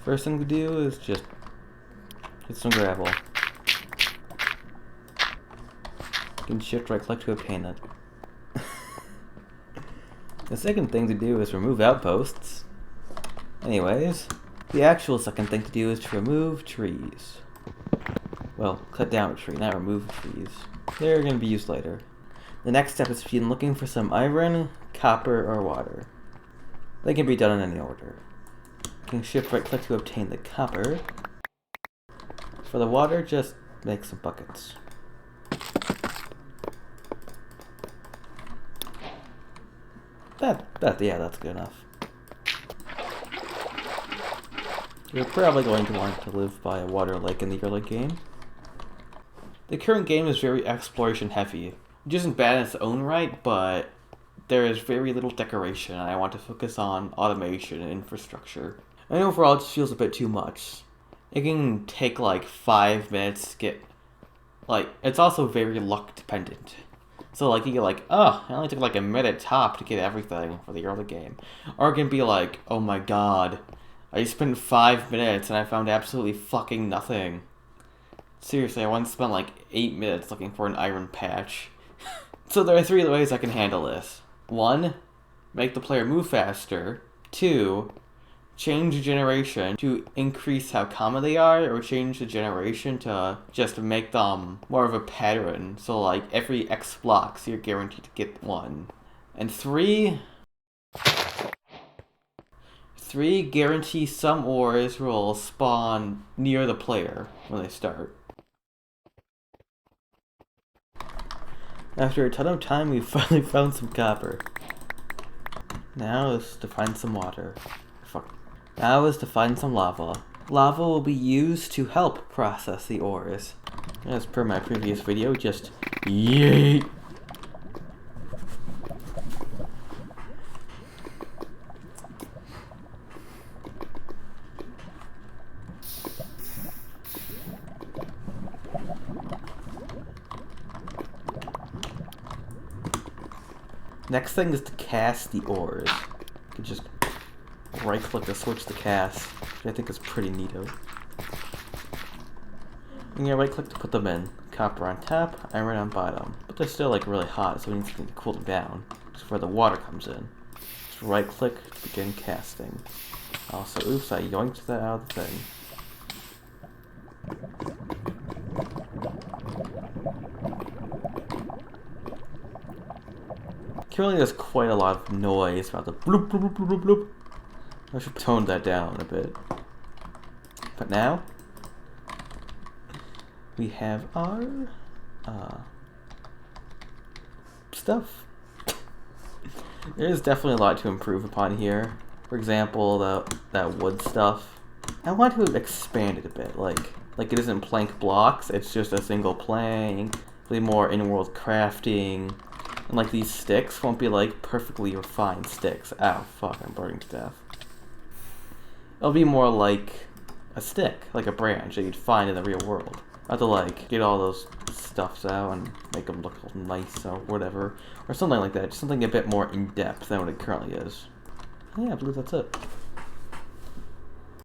First thing to do is just get some gravel. You can shift right click to obtain it. The second thing to do is remove outposts. Anyways, the actual second thing to do is to remove trees. Well, cut down a tree, not remove trees. They're going to be used later. The next step is to begin looking for some iron, copper, or water. They can be done in any order. You can shift right click to obtain the copper. For the water, just make some buckets. Yeah, that's good enough. You're probably going to want to live by a water lake in the early game. The current game is very exploration heavy, which isn't bad in its own right, but there is very little decoration, and I want to focus on automation and infrastructure. And overall, it just feels a bit too much. It can take like 5 minutes to get, it's also very luck dependent. So like you get like, oh, it only took like a minute top to get everything for the early game. Or it can be like, oh my god, I spent 5 minutes and I found absolutely fucking nothing. Seriously, I once spent like 8 minutes looking for an iron patch. So there are 3 ways I can handle this. 1, make the player move faster. 2, change the generation to increase how common they are, or change the generation to just make them more of a pattern. So like every X blocks, you're guaranteed to get 1. And 3, guarantee some ores will spawn near the player when they start. After a ton of time, we finally found some copper. Now is to find some water. Now is to find some lava. Lava will be used to help process the ores. As per my previous video, just yeet! Next thing is to cast the ores. You can just right click to switch the cast, which I think is pretty neato. And you right click to put them in. Copper on top, iron on bottom. But they're still like really hot, so we need something to cool them down. That's where the water comes in. Just right click to begin casting. Also, oops, I yoinked that out of the thing. Currently there's quite a lot of noise about the bloop bloop bloop bloop bloop. I should tone that down a bit. But now, we have our stuff. There's definitely a lot to improve upon here. For example, that wood stuff. I want to expand it a bit, like it isn't plank blocks, it's just a single plank, really more in-world crafting. And like these sticks won't be like perfectly refined sticks. Ow, fuck, I'm burning to death. It'll be more like a stick, like a branch that you'd find in the real world. Not to like get all those stuffs out and make them look nice or whatever. Or something like that, just something a bit more in-depth than what it currently is. Yeah, I believe that's it.